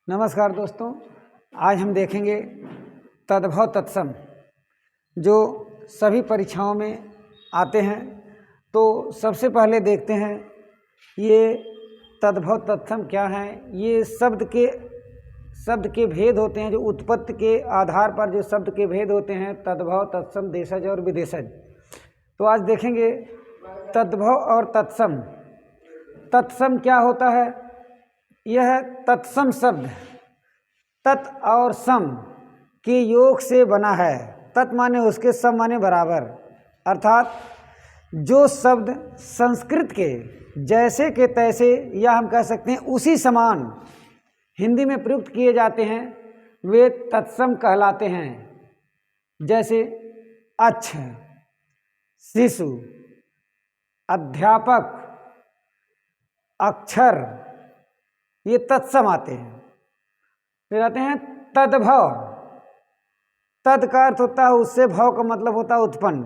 नमस्कार दोस्तों, आज हम देखेंगे तद्भव तत्सम जो सभी परीक्षाओं में आते हैं। तो सबसे पहले देखते हैं ये तद्भव तत्सम क्या है। ये शब्द के भेद होते हैं, जो उत्पत्ति के आधार पर जो शब्द के भेद होते हैं, तद्भव तत्सम देशज और विदेशज। तो आज देखेंगे तद्भव और तत्सम। तत्सम क्या होता है? यह तत्सम शब्द तत् और सम के योग से बना है। तत् माने उसके, सम माने बराबर, अर्थात जो शब्द संस्कृत के जैसे के तैसे या हम कह सकते हैं उसी समान हिंदी में प्रयुक्त किए जाते हैं वे तत्सम कहलाते हैं। जैसे अच्छ, शिशु, अध्यापक, अक्षर, ये तत्सम आते हैं। फिर आते हैं तद्भव। तद का अर्थ होता है उससे, भव का मतलब होता है उत्पन्न,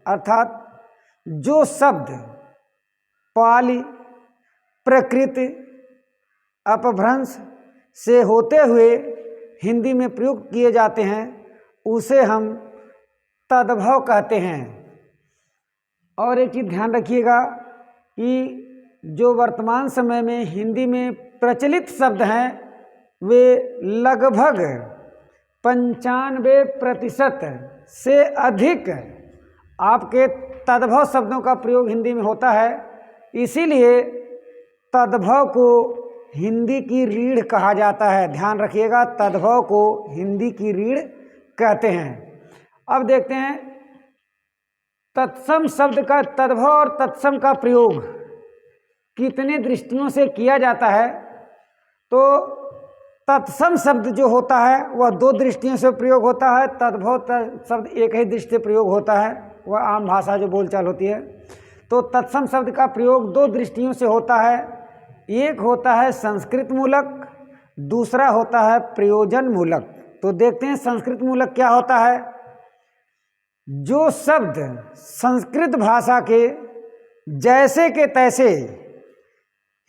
अर्थात जो शब्द पाली, प्रकृति, अपभ्रंश से होते हुए हिंदी में प्रयुक्त किए जाते हैं उसे हम तद्भव कहते हैं। और एक चीज़ ध्यान रखिएगा कि जो वर्तमान समय में हिंदी में प्रचलित शब्द हैं वे लगभग 95% से अधिक आपके तद्भव शब्दों का प्रयोग हिंदी में होता है। इसीलिए तद्भव को हिंदी की रीढ़ कहा जाता है। ध्यान रखिएगा, तद्भव को हिंदी की रीढ़ कहते हैं। अब देखते हैं तत्सम शब्द का, तद्भव और तत्सम का प्रयोग कितने दृष्टियों से किया जाता है। तो तत्सम शब्द जो होता है वह दो दृष्टियों से प्रयोग होता है। तद्भव शब्द एक ही दृष्टि से प्रयोग होता है, वह आम भाषा जो बोलचाल होती है। तो तत्सम शब्द का प्रयोग दो दृष्टियों से होता है। एक होता है संस्कृत मूलक, दूसरा होता है प्रयोजन मूलक। तो देखते हैं संस्कृत मूलक क्या होता है। जो शब्द संस्कृत भाषा के जैसे के तैसे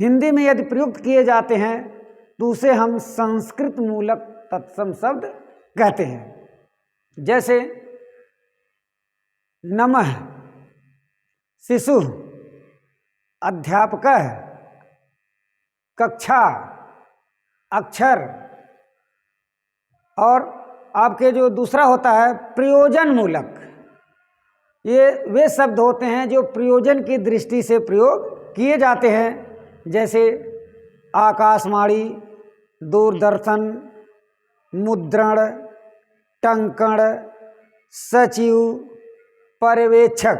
हिंदी में यदि प्रयुक्त किए जाते हैं तो उसे हम संस्कृत मूलक तत्सम शब्द कहते हैं। जैसे नमः, शिशु, अध्यापक, कक्षा, अक्षर। और आपके जो दूसरा होता है प्रयोजन मूलक, ये वे शब्द होते हैं जो प्रयोजन की दृष्टि से प्रयोग किए जाते हैं। जैसे आकाशवाणी, दूरदर्शन, मुद्रण, टंकण, सचिव, पर्यवेक्षक।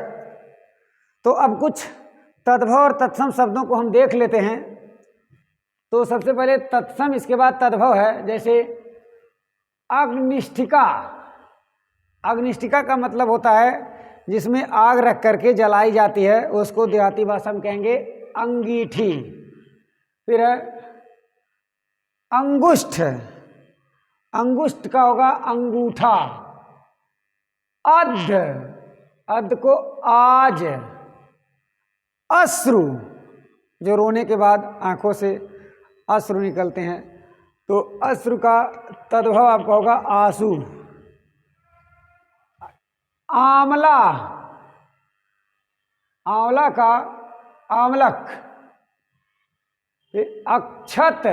तो अब कुछ तद्भव और तत्सम शब्दों को हम देख लेते हैं। तो सबसे पहले तत्सम, इसके बाद तद्भव है। जैसे अग्निष्ठिका। अग्निष्ठिका का मतलब होता है जिसमें आग रख करके जलाई जाती है, उसको देहाती भाषा में कहेंगे अंगीठी। फिर है अंगुष्ठ। अंगुष्ठ का होगा अंगूठा। अध, अध को आज। अश्रु, जो रोने के बाद आंखों से अश्रु निकलते हैं, तो अश्रु का तद्भव आपका होगा आंसू। आंवला, आंवला का आमलक। अक्षत,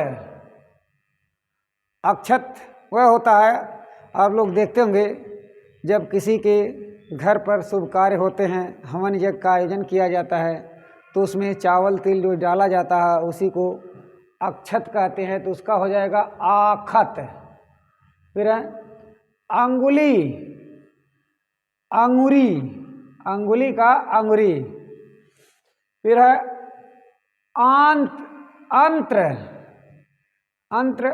अक्षत वह होता है, आप लोग देखते होंगे जब किसी के घर पर शुभ कार्य होते हैं, हवन यज्ञ का आयोजन किया जाता है, तो उसमें चावल तिल जो डाला जाता है उसी को अक्षत कहते हैं। तो उसका हो जाएगा आखत। फिर है अंगुली, अंगुरी, अंगुली का अंगुरी। फिर है अंत्र, अंत्र,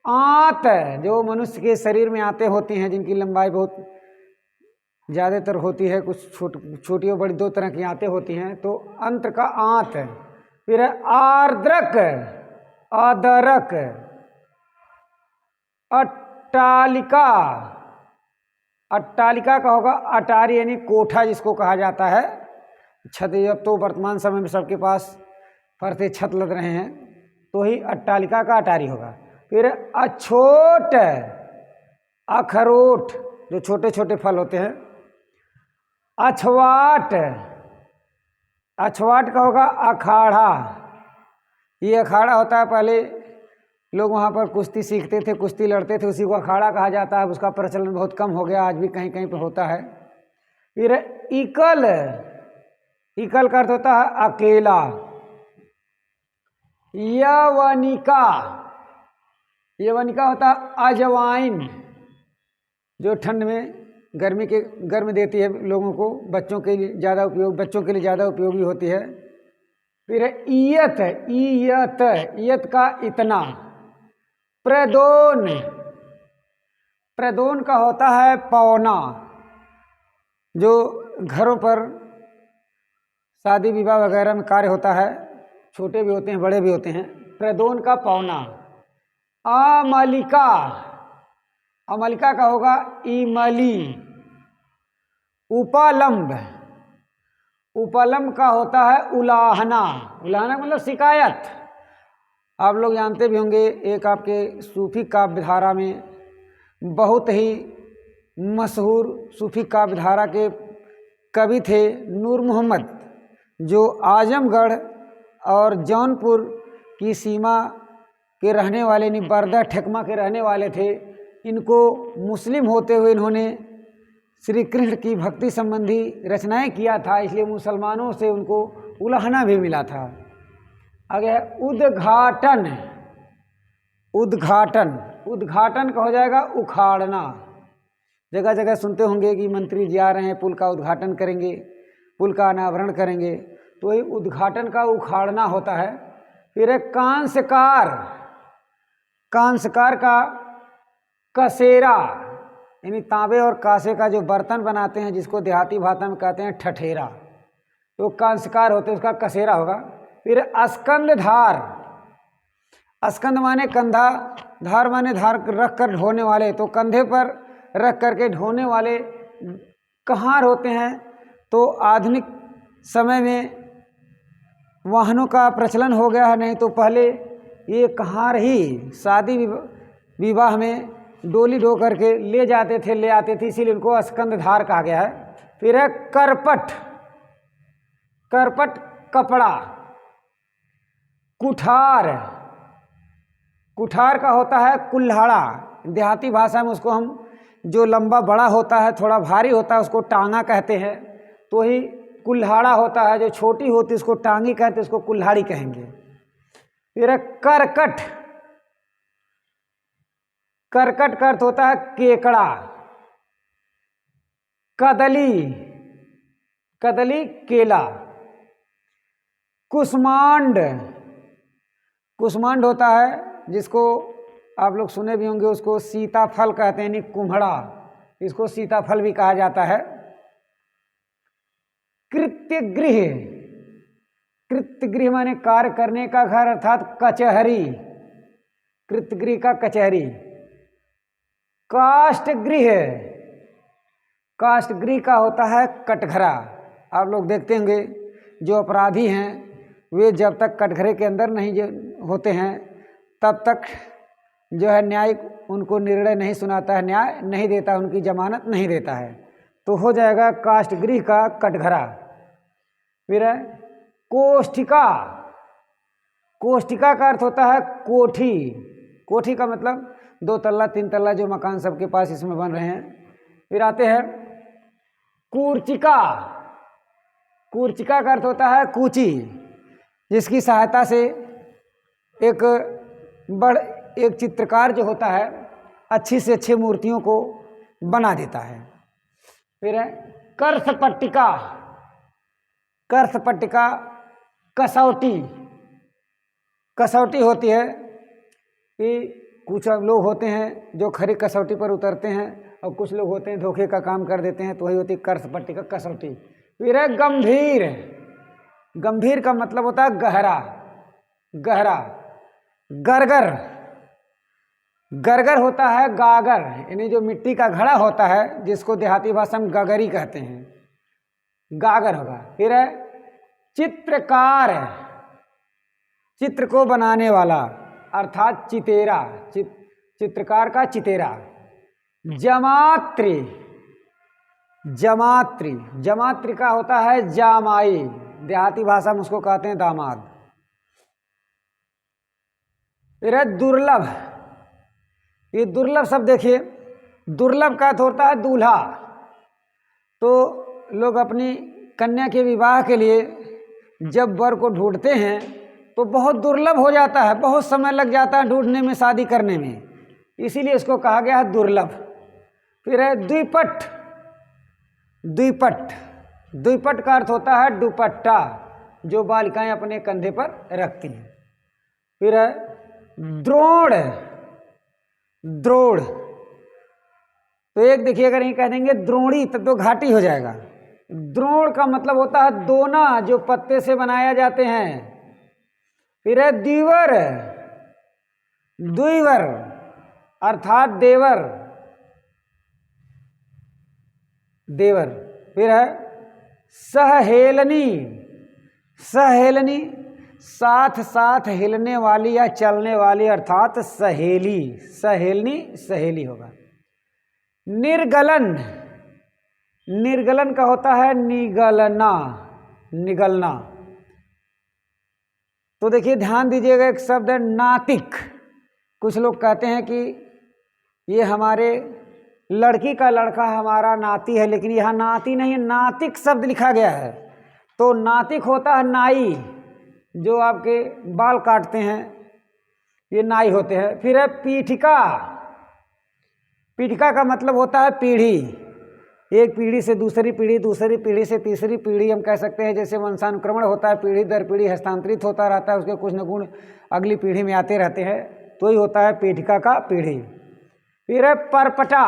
आंत, जो मनुष्य के शरीर में आंतें होती हैं जिनकी लंबाई बहुत ज़्यादातर होती है, कुछ छोटी और बड़ी दो तरह की आंतें होती हैं, तो अंत्र का आंत। फिर है आर्द्रक, अदरक। अट्टालिका, अट्टालिका का होगा अटारी, यानी कोठा जिसको कहा जाता है। छत, अब तो वर्तमान समय में सबके पास फर्श छत लग रहे हैं, तो ही अट्टालिका का अटारी होगा। फिर अछोट, अखरोट जो छोटे छोटे फल होते हैं। अछवाट, अछवाट का होगा अखाड़ा। ये अखाड़ा होता है, पहले लोग वहाँ पर कुश्ती सीखते थे, कुश्ती लड़ते थे, उसी को अखाड़ा कहा जाता है। उसका प्रचलन बहुत कम हो गया, आज भी कहीं कहीं पर होता है। फिर इकल, इकल का अर्थ होता है अकेला। यवनिका, यवनिका होता है अजवाइन, जो ठंड में गर्मी देती है लोगों को, बच्चों के लिए ज़्यादा उपयोगी होती है। फिर ईयत, ईयत, ईयत का इतना। प्रदोन, प्रदोन का होता है पौना, जो घरों पर शादी विवाह वगैरह में कार्य होता है, छोटे भी होते हैं बड़े भी होते हैं। प्रदोन का पौना। अमलिका, अमलिका का होगा इमली। उपलम्ब, उपलम्ब का होता है उलाहना। उलाहना मतलब शिकायत। आप लोग जानते भी होंगे, एक आपके सूफी काव्य धारा में बहुत ही मशहूर सूफी काव्य धारा के कवि थे नूर मोहम्मद, जो आजमगढ़ और जौनपुर की सीमा के रहने वाले, यानी बरदा ठेकमा के रहने वाले थे। इनको मुस्लिम होते हुए इन्होंने श्री कृष्ण की भक्ति संबंधी रचनाएं किया था, इसलिए मुसलमानों से उनको उलाहना भी मिला था। आगे है उद्घाटन, उद्घाटन, उद्घाटन का हो जाएगा उखाड़ना। जगह जगह सुनते होंगे कि मंत्री जी आ रहे हैं, पुल का उद्घाटन करेंगे, पुल का अनावरण करेंगे, तो ये उद्घाटन का उखाड़ना होता है। फिर एक कांसकार, कांसकार का कसेरा, यानी तांबे और कांसे का जो बर्तन बनाते हैं, जिसको देहाती भाषा में कहते हैं ठठेरा, तो कांसकार होते हैं, उसका कसेरा होगा। फिर अस्कंधधार, अस्कंध माने कंधा, धार माने धार रख कर ढोने वाले, तो कंधे पर रख करके ढोने वाले कहार होते हैं। तो आधुनिक समय में वाहनों का प्रचलन हो गया है, नहीं तो पहले ये कहार ही शादी विवाह में डोली ढो करके ले जाते थे, ले आते थे, इसीलिए उनको अस्कंधधार कहा गया है। फिर है करपट, करपट कपड़ा। कुठार, कुठार का होता है कुल्हाड़ा। देहाती भाषा में उसको हम, जो लंबा बड़ा होता है, थोड़ा भारी होता है, उसको टांगा कहते हैं, तो ही कुल्हाड़ा होता है। जो छोटी होती है उसको टांगी कहते हैं, उसको कुल्हाड़ी कहेंगे। फिर है करकट, करकट का अर्थ होता है केकड़ा। कदली, कदली केला। कुष्मांड, कुष्मांड होता है जिसको आप लोग सुने भी होंगे, उसको सीताफल कहते हैं, यानी कुम्हड़ा, इसको सीताफल भी कहा जाता है। कृत्यगृह, कृत्यगृह माने कार्य करने का घर, अर्थात कचहरी, कृत्यगृह का कचहरी। काष्ठगृह, काष्ठगृह का होता है कटघरा। आप लोग देखते होंगे जो अपराधी हैं वे जब तक कटघरे के अंदर नहीं होते हैं तब तक जो है न्यायिक उनको निर्णय नहीं सुनाता है, न्याय नहीं देता, उनकी जमानत नहीं देता है, तो हो जाएगा काष्ठगृह का कटघरा। फिर है कोष्ठिका, कोष्ठिका का अर्थ होता है कोठी। कोठी का मतलब 2 तल्ला 3 तल्ला जो मकान सबके पास इसमें बन रहे हैं। फिर आते हैं कूर्चिका, कूर्चिका का अर्थ होता है कूची, जिसकी सहायता से एक चित्रकार जो होता है अच्छी से अच्छी मूर्तियों को बना देता है। फिर है कर्षपट्टिका, कर्षपट्टिका कसौटी, कसौटी होती है कि कुछ लोग होते हैं जो खरी कसौटी पर उतरते हैं और कुछ लोग होते हैं धोखे का काम कर देते हैं, तो वही होती है कर्षपट्टिका कसौटी। फिर है गंभीर, गंभीर का मतलब होता है गहरा, गहरा। गरगर, गरगर होता है गागर, यानी जो मिट्टी का घड़ा होता है जिसको देहाती भाषा में गगरी कहते हैं, गागर होगा। फिर है चित्रकार, चित्र को बनाने वाला, अर्थात चितेरा, चित्रकार का चितेरा। जमात्री, जमात्री, जमात्री का होता है जामाई, देहाती भाषा में उसको कहते हैं दामाद। फिर है दुर्लभ, ये दुर्लभ शब्द देखिए, दुर्लभ का अर्थ होता है दूल्हा। तो लोग अपनी कन्या के विवाह के लिए जब वर को ढूंढते हैं तो बहुत दुर्लभ हो जाता है, बहुत समय लग जाता है ढूंढने में, शादी करने में, इसीलिए इसको कहा गया है दुर्लभ। फिर है द्विपट, द्विपट, द्विपट का अर्थ होता है दुपट्टा, जो बालिकाएं अपने कंधे पर रखती हैं। फिर है द्रोण, द्रोण, तो एक देखिए अगर यहीं कह देंगे द्रोणी तब तो घाटी हो जाएगा। द्रोण का मतलब होता है दोना, जो पत्ते से बनाया जाते हैं। फिर है द्विवर, द्विवर अर्थात देवर, देवर। फिर है सहेलनी, सहेलनी साथ साथ हिलने वाली या चलने वाली अर्थात सहेली, सहेलनी सहेली होगा। निर्गलन, निर्गलन का होता है निगलना, निगलना। तो देखिए ध्यान दीजिएगा, एक शब्द है नातिक। कुछ लोग कहते हैं कि ये हमारे लड़की का लड़का हमारा नाती है, लेकिन यहाँ नाती नहीं, नातिक शब्द लिखा गया है। तो नातिक होता है नाई, जो आपके बाल काटते हैं, ये नाई होते हैं। फिर है पीठिका, पीठिका का मतलब होता है पीढ़ी, एक पीढ़ी से दूसरी पीढ़ी, दूसरी पीढ़ी से तीसरी पीढ़ी हम कह सकते हैं। जैसे वंशानुक्रमण होता है, पीढ़ी दर पीढ़ी हस्तांतरित होता रहता है, उसके कुछ न गुण अगली पीढ़ी में आते रहते हैं, तो ही होता है पीठिका का पीढ़ी। फिर है परपटा,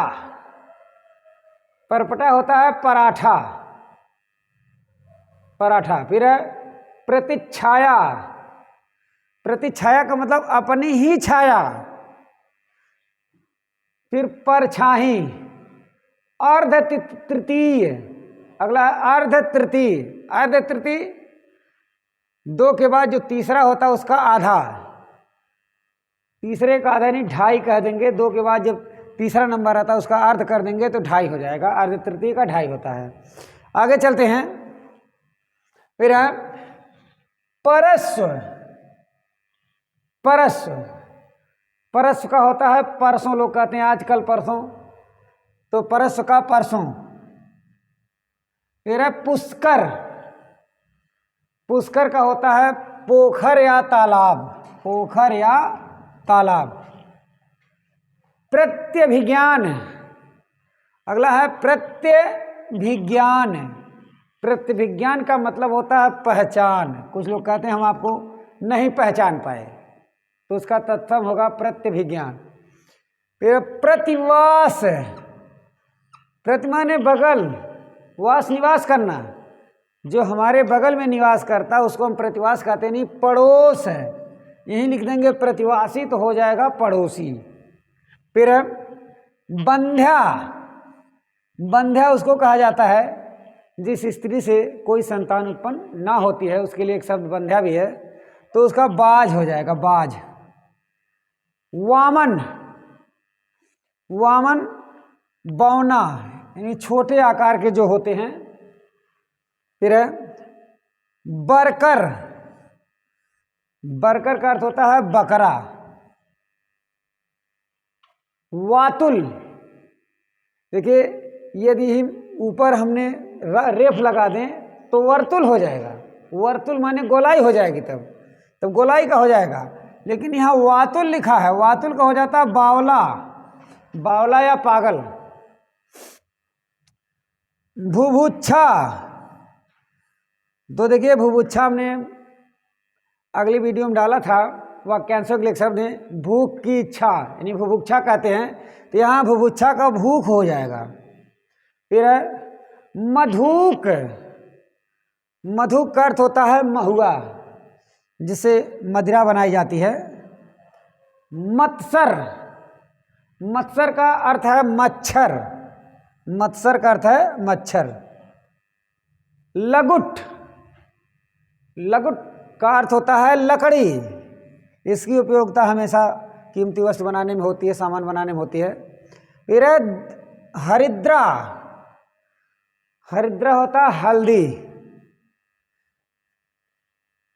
परपटा होता है पराठा, पराठा। फिर है प्रतिच्छाया, प्रतिच्छाया का मतलब अपनी ही छाया। फिर परछाई, अर्ध तृतीय, अगला है अर्ध तृतीय, अर्ध तृतीय दो के बाद जो तीसरा होता है उसका आधा, तीसरे का आधा नहीं ढाई कह देंगे, दो के बाद जब तीसरा नंबर आता है उसका अर्ध कर देंगे तो ढाई हो जाएगा, अर्ध तृतीय का ढाई होता है। आगे चलते हैं। फिर है परस्व, परस्व, परस्व का होता है परसों, लोग कहते हैं आजकल परसों, तो परस्व का परसों। फिर है पुष्कर, पुष्कर का होता है पोखर या तालाब, पोखर या तालाब। प्रत्यभिज्ञान, अगला है प्रत्यभिज्ञान, प्रत्यभिज्ञान का मतलब होता है पहचान। कुछ लोग कहते हैं हम आपको नहीं पहचान पाए, तो उसका तत्सम होगा प्रत्यभिज्ञान। फिर प्रतिवास, प्रतिमा ने बगल, वास निवास करना, जो हमारे बगल में निवास करता है उसको हम प्रतिवास कहते नहीं, पड़ोस है, यहीं लिख देंगे प्रतिवासी तो हो जाएगा पड़ोसी। फिर बंध्या, बंध्या उसको कहा जाता है जिस स्त्री से कोई संतान उत्पन्न ना होती है, उसके लिए एक शब्द बंध्या भी है, तो उसका बाज हो जाएगा, बाज। वामन, वामन बौना, यानी छोटे आकार के जो होते हैं। फिर है बरकर, बरकर का अर्थ होता है बकरा। वातुल, देखिए यदि ऊपर हमने रेफ लगा दें तो वर्तुल हो जाएगा, वर्तुल माने गोलाई हो जाएगी, तब गोलाई का हो जाएगा, लेकिन यहाँ वातुल लिखा है, वातुल का हो जाता है बावला, बावला या पागल। भुभुक्षा, तो देखिए भुभुक्षा हमने अगली वीडियो में डाला था, वाक्यांशों के लिए शब्द है भूख की इच्छा, यानी भुभुक्षा कहते हैं, तो यहाँ भुभुक्षा का भूख हो जाएगा। फिर है मधुक, मधुक का अर्थ होता है महुआ, जिससे मदिरा बनाई जाती है। मत्सर, मत्सर का अर्थ है मच्छर, मत्सर का अर्थ है मच्छर। लगुट, लगुट का अर्थ होता है लकड़ी, इसकी उपयोगिता हमेशा कीमती वस्तु बनाने में होती है, सामान बनाने में होती है। फिर है हरिद्रा। हरिद्रा होता है हल्दी।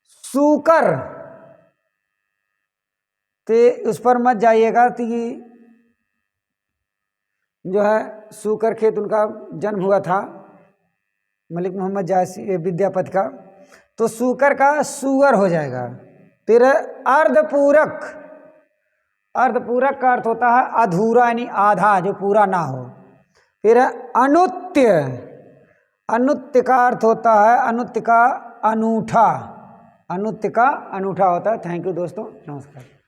सूकर, तो उस पर मत जाइएगा कि जो है सूकर खेत उनका जन्म हुआ था मलिक मोहम्मद जायसी विद्यापति का, तो सूकर का सुअर हो जाएगा। फिर अर्धपूरक। अर्धपूरक का अर्थ होता है अधूरा, यानी आधा, जो पूरा ना हो। फिर अनुत्य। अनुत्य का अर्थ होता है, अनुत्य का अनूठा। अनुत्य का अनूठा होता है। थैंक यू दोस्तों, नमस्कार।